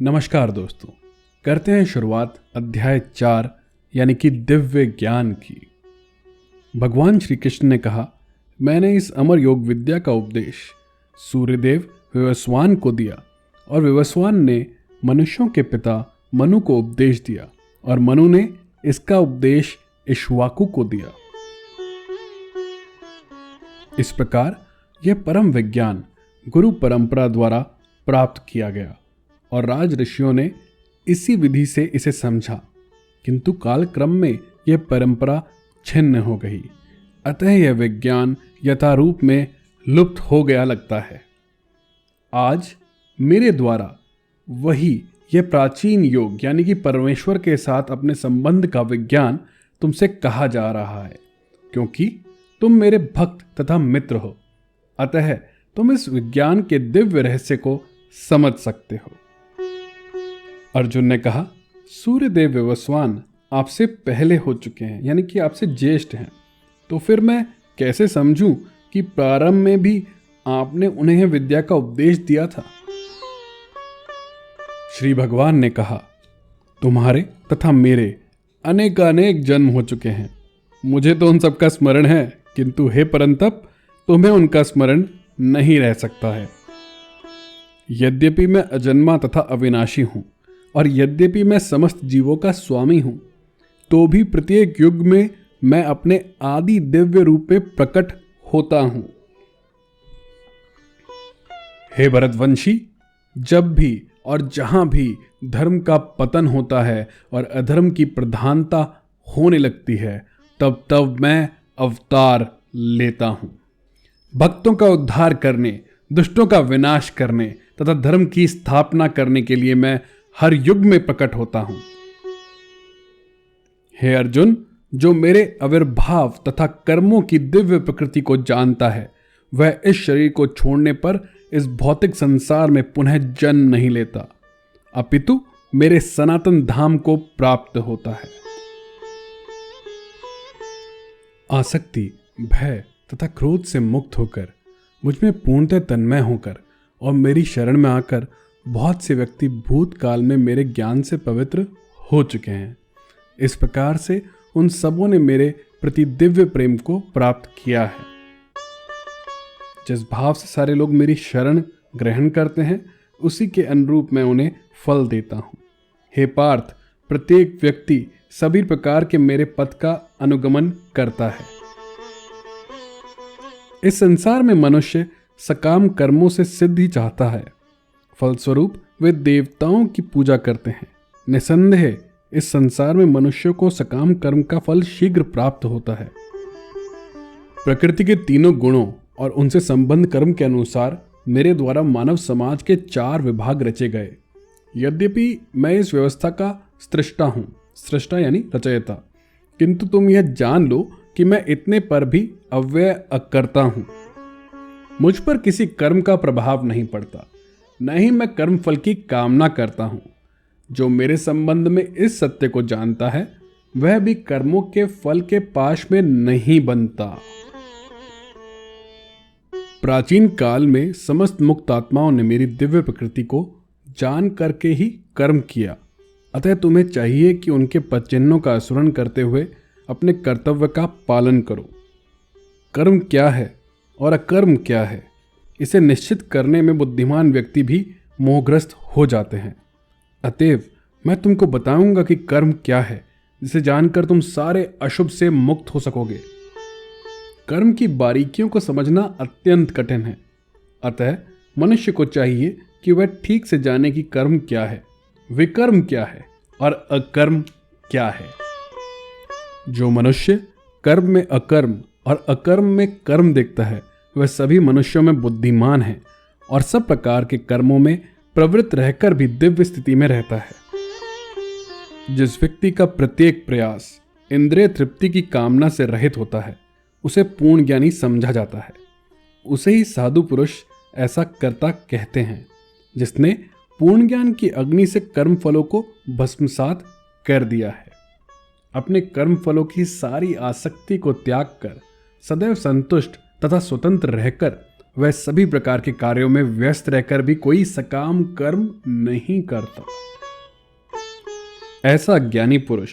नमस्कार दोस्तों, करते हैं शुरुआत अध्याय 4 यानी कि दिव्य ज्ञान की। भगवान श्री कृष्ण ने कहा, मैंने इस अमर योग विद्या का उपदेश सूर्यदेव विवस्वान को दिया और विवस्वान ने मनुष्यों के पिता मनु को उपदेश दिया और मनु ने इसका उपदेश इक्ष्वाकु को दिया। इस प्रकार यह परम विज्ञान गुरु परंपरा द्वारा प्राप्त किया गया और राज ऋषियों ने इसी विधि से इसे समझा, किंतु कालक्रम में यह परंपरा छिन्न हो गई, अतः यह विज्ञान यथारूप में लुप्त हो गया लगता है। आज मेरे द्वारा वही यह प्राचीन योग यानी कि परमेश्वर के साथ अपने संबंध का विज्ञान तुमसे कहा जा रहा है, क्योंकि तुम मेरे भक्त तथा मित्र हो, अतः तुम इस विज्ञान के दिव्य रहस्य को समझ सकते हो। अर्जुन ने कहा, सूर्यदेव विवस्वान आपसे पहले हो चुके हैं, यानी कि आपसे ज्येष्ठ हैं, तो फिर मैं कैसे समझूं कि प्रारंभ में भी आपने उन्हें विद्या का उपदेश दिया था। श्री भगवान ने कहा, तुम्हारे तथा मेरे अनेकानेक जन्म हो चुके हैं, मुझे तो उन सबका स्मरण है, किंतु हे परंतप तुम्हें उनका स्मरण नहीं रह सकता है। यद्यपि मैं अजन्मा तथा अविनाशी हूं और यद्यपि मैं समस्त जीवों का स्वामी हूं, तो भी प्रत्येक युग में मैं अपने आदि दिव्य रूप में प्रकट होता हूं। हे भरतवंशी, जब भी और जहां भी धर्म का पतन होता है और अधर्म की प्रधानता होने लगती है, तब तब मैं अवतार लेता हूं। भक्तों का उद्धार करने, दुष्टों का विनाश करने तथा धर्म की स्थापना करने के लिए मैं हर युग में प्रकट होता हूं। हे अर्जुन, जो मेरे आविर्भाव तथा कर्मों की दिव्य प्रकृति को जानता है, वह इस शरीर को छोड़ने पर इस भौतिक संसार में पुनः जन्म नहीं लेता, अपितु मेरे सनातन धाम को प्राप्त होता है। आसक्ति, भय तथा क्रोध से मुक्त होकर, मुझ में पूर्णतः तन्मय होकर और मेरी शरण में आकर बहुत से व्यक्ति भूतकाल में मेरे ज्ञान से पवित्र हो चुके हैं। इस प्रकार से उन सबों ने मेरे प्रति दिव्य प्रेम को प्राप्त किया है। जिस भाव से सारे लोग मेरी शरण ग्रहण करते हैं, उसी के अनुरूप मैं उन्हें फल देता हूँ। हे पार्थ, प्रत्येक व्यक्ति सभी प्रकार के मेरे पथ का अनुगमन करता है। इस संसार में मनुष्य सकाम कर्मों से सिद्धि चाहता है, फलस्वरूप वे देवताओं की पूजा करते हैं। निसंदेह इस संसार में मनुष्य को सकाम कर्म का फल शीघ्र प्राप्त होता है। प्रकृति के तीनों गुणों और उनसे संबंध कर्म के अनुसार मेरे द्वारा मानव समाज के 4 विभाग रचे गए। यद्यपि मैं इस व्यवस्था का सृष्टा हूं, सृष्टा यानी रचयिता, किंतु तुम यह जान लो कि मैं इतने पर भी अव्यय अकर्ता हूं। मुझ पर किसी कर्म का प्रभाव नहीं पड़ता, न ही मैं कर्म फल की कामना करता हूं। जो मेरे संबंध में इस सत्य को जानता है, वह भी कर्मों के फल के पाश में नहीं बनता। प्राचीन काल में समस्त मुक्त आत्माओं ने मेरी दिव्य प्रकृति को जान करके ही कर्म किया, अतः तुम्हें चाहिए कि उनके पदचिन्हों का अनुसरण करते हुए अपने कर्तव्य का पालन करो। कर्म क्या है और अकर्म क्या है, इसे निश्चित करने में बुद्धिमान व्यक्ति भी मोहग्रस्त हो जाते हैं। अतएव मैं तुमको बताऊंगा कि कर्म क्या है, जिसे जानकर तुम सारे अशुभ से मुक्त हो सकोगे। कर्म की बारीकियों को समझना अत्यंत कठिन है, अतः मनुष्य को चाहिए कि वह ठीक से जाने कि कर्म क्या है, विकर्म क्या है और अकर्म क्या है। जो मनुष्य कर्म में अकर्म और अकर्म में कर्म देखता है, वह सभी मनुष्यों में बुद्धिमान है और सब प्रकार के कर्मों में प्रवृत्त रहकर भी दिव्य स्थिति में रहता है। जिस व्यक्ति का प्रत्येक प्रयास इंद्रिय तृप्ति की कामना से रहित होता है, उसे पूर्ण ज्ञानी समझा जाता है। उसे ही साधु पुरुष ऐसा कर्ता कहते हैं, जिसने पूर्ण ज्ञान की अग्नि से कर्म फलों को भस्मसात कर दिया है। अपने कर्म फलों की सारी आसक्ति को त्याग कर सदैव संतुष्ट तथा स्वतंत्र रहकर वह सभी प्रकार के कार्यों में व्यस्त रहकर भी कोई सकाम कर्म नहीं करता। ऐसा ज्ञानी पुरुष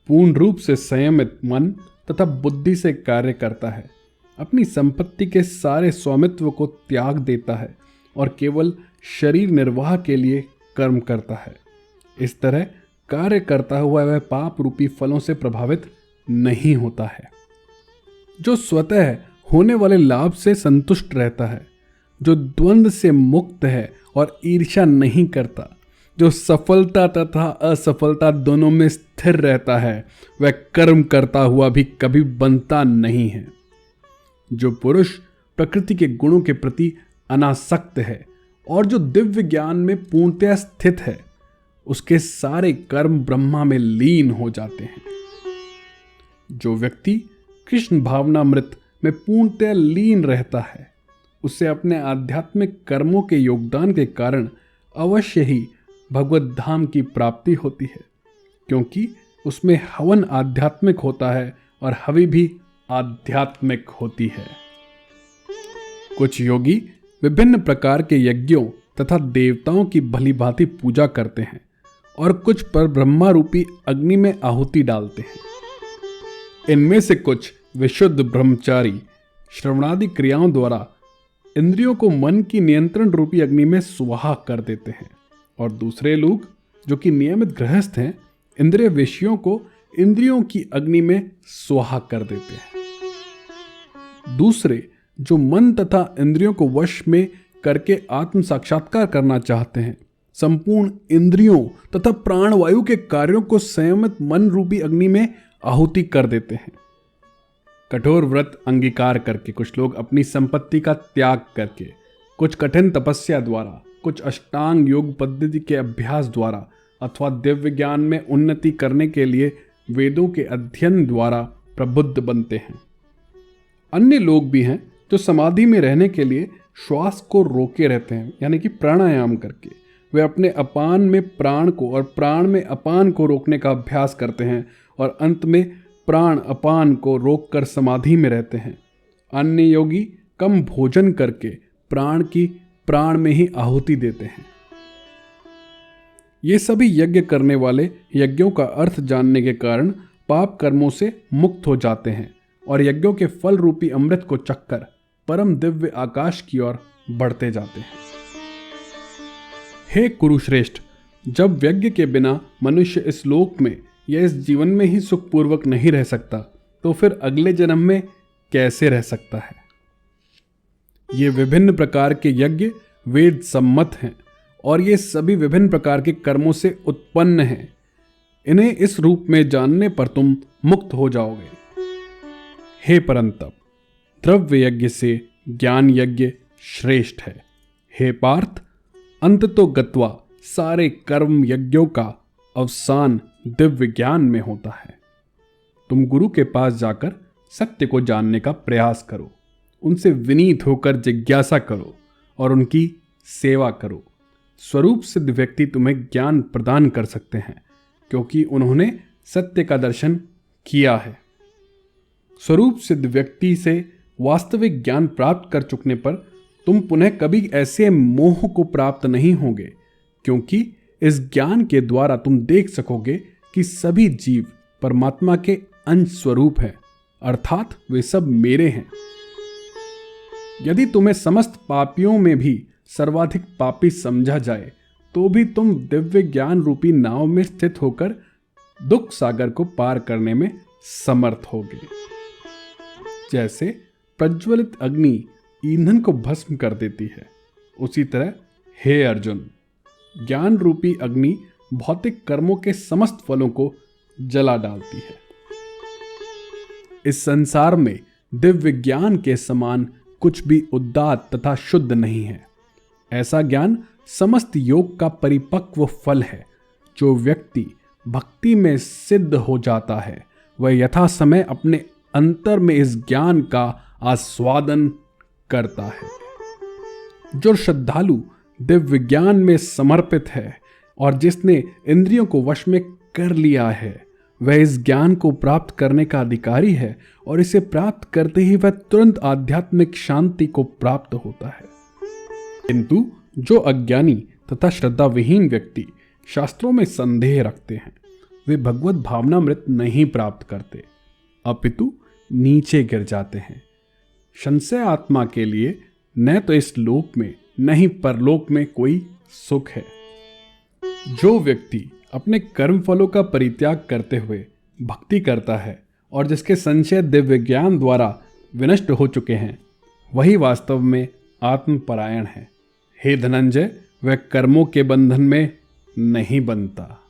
पूर्ण रूप से संयमित मन तथा बुद्धि से कार्य करता है, अपनी संपत्ति के सारे स्वामित्व को त्याग देता है और केवल शरीर निर्वाह के लिए कर्म करता है। इस तरह कार्य करता हुआ वह पाप रूपी फलों से प्रभावित नहीं होता है। जो स्वतः होने वाले लाभ से संतुष्ट रहता है, जो द्वंद्व से मुक्त है और ईर्ष्या नहीं करता, जो सफलता तथा असफलता दोनों में स्थिर रहता है, वह कर्म करता हुआ भी कभी बनता नहीं है। जो पुरुष प्रकृति के गुणों के प्रति अनासक्त है और जो दिव्य ज्ञान में पूर्णतया स्थित है, उसके सारे कर्म ब्रह्मा में लीन हो जाते हैं। जो व्यक्ति कृष्ण भावनामृत में पूर्णतया लीन रहता है, उसे अपने आध्यात्मिक कर्मों के योगदान के कारण अवश्य ही भगवत धाम की प्राप्ति होती है, क्योंकि उसमें हवन आध्यात्मिक होता है और हवि भी आध्यात्मिक होती है। कुछ योगी विभिन्न प्रकार के यज्ञों तथा देवताओं की भली भांति पूजा करते हैं और कुछ पर ब्रह्मा रूपी अग्नि में आहुति डालते हैं। इनमें से कुछ विशुद्ध ब्रह्मचारी श्रवणादि क्रियाओं द्वारा इंद्रियों को मन की नियंत्रण रूपी अग्नि में स्वाहा कर देते हैं, और दूसरे लोग जो कि नियमित गृहस्थ हैं, इंद्रिय विषयों को इंद्रियों की अग्नि में स्वाहा कर देते हैं। दूसरे जो मन तथा इंद्रियों को वश में करके आत्म साक्षात्कार करना चाहते हैं, संपूर्ण इंद्रियों तथा प्राणवायु के कार्यों को संयमित मन रूपी अग्नि में आहुति कर देते हैं। कठोर व्रत अंगीकार करके कुछ लोग अपनी संपत्ति का त्याग करके, कुछ कठिन तपस्या द्वारा, कुछ अष्टांग योग पद्धति के अभ्यास द्वारा अथवा दिव्य ज्ञान में उन्नति करने के लिए वेदों के अध्ययन द्वारा प्रबुद्ध बनते हैं। अन्य लोग भी हैं जो समाधि में रहने के लिए श्वास को रोके रहते हैं, यानी कि प्राणायाम करके वे अपने अपान में प्राण को और प्राण में अपान को रोकने का अभ्यास करते हैं और अंत में प्राण अपान को रोककर समाधि में रहते हैं। अन्य योगी कम भोजन करके प्राण की प्राण में ही आहुति देते हैं। ये सभी यज्ञ करने वाले यज्ञों का अर्थ जानने के कारण पाप कर्मों से मुक्त हो जाते हैं और यज्ञों के फल रूपी अमृत को चखकर परम दिव्य आकाश की ओर बढ़ते जाते हैं। हे कुरुश्रेष्ठ, जब यज्ञ के बिना मनुष्य इस लोक में या इस जीवन में ही सुखपूर्वक नहीं रह सकता, तो फिर अगले जन्म में कैसे रह सकता है? ये विभिन्न प्रकार के यज्ञ वेद सम्मत हैं और ये सभी विभिन्न प्रकार के कर्मों से उत्पन्न हैं। इन्हें इस रूप में जानने पर तुम मुक्त हो जाओगे। हे परंतप, द्रव्य यज्ञ से ज्ञान यज्ञ श्रेष्ठ है। हे पार्थ, अंततो गत्वा सारे कर्म यज्ञों का अवसान दिव्य ज्ञान में होता है। तुम गुरु के पास जाकर सत्य को जानने का प्रयास करो, उनसे विनीत होकर जिज्ञासा करो और उनकी सेवा करो। स्वरूप सिद्ध व्यक्ति तुम्हें ज्ञान प्रदान कर सकते हैं, क्योंकि उन्होंने सत्य का दर्शन किया है। स्वरूप सिद्ध व्यक्ति से वास्तविक ज्ञान प्राप्त कर चुकने पर तुम पुनः कभी ऐसे मोह को प्राप्त नहीं होगे, क्योंकि इस ज्ञान के द्वारा तुम देख सकोगे कि सभी जीव परमात्मा के अंश स्वरूप हैं, अर्थात वे सब मेरे हैं। यदि तुम्हें समस्त पापियों में भी सर्वाधिक पापी समझा जाए, तो भी तुम दिव्य ज्ञान रूपी नाव में स्थित होकर दुख सागर को पार करने में समर्थ होगे। जैसे प्रज्वलित अग्नि ईंधन को भस्म कर देती है, उसी तरह हे अर्जुन, ज्ञान रूपी अग्नि भौतिक कर्मों के समस्त फलों को जला डालती है। इस संसार में दिव्य ज्ञान के समान कुछ भी उदात्त तथा शुद्ध नहीं है। ऐसा ज्ञान समस्त योग का परिपक्व फल है। जो व्यक्ति भक्ति में सिद्ध हो जाता है, वह यथा समय अपने अंतर में इस ज्ञान का आस्वादन करता है। जो श्रद्धालु दिव्य ज्ञान में समर्पित है और जिसने इंद्रियों को वश में कर लिया है, वह इस ज्ञान को प्राप्त करने का अधिकारी है और इसे प्राप्त करते ही वह तुरंत आध्यात्मिक शांति को प्राप्त होता है। किंतु जो अज्ञानी तथा श्रद्धाविहीन व्यक्ति शास्त्रों में संदेह रखते हैं, वे भगवत भावनामृत नहीं प्राप्त करते, अपितु नीचे गिर जाते हैं। संशय आत्मा के लिए न तो इस लोक में न ही परलोक में कोई सुख है। जो व्यक्ति अपने कर्म फलों का परित्याग करते हुए भक्ति करता है और जिसके संशय दिव्य ज्ञान द्वारा विनष्ट हो चुके हैं, वही वास्तव में आत्मपरायण है। हे धनंजय, वह कर्मों के बंधन में नहीं बनता।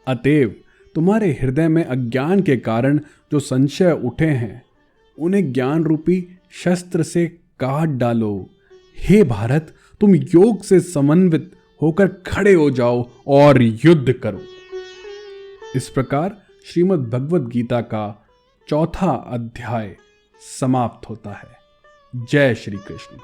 अतएव तुम्हारे हृदय में अज्ञान के कारण जो संशय उठे हैं, उन्हें ज्ञान रूपी शस्त्र से काट डालो। हे भारत, तुम योग से समन्वित होकर खड़े हो जाओ और युद्ध करो। इस प्रकार श्रीमद् भगवद गीता का 4था अध्याय समाप्त होता है। जय श्री कृष्ण।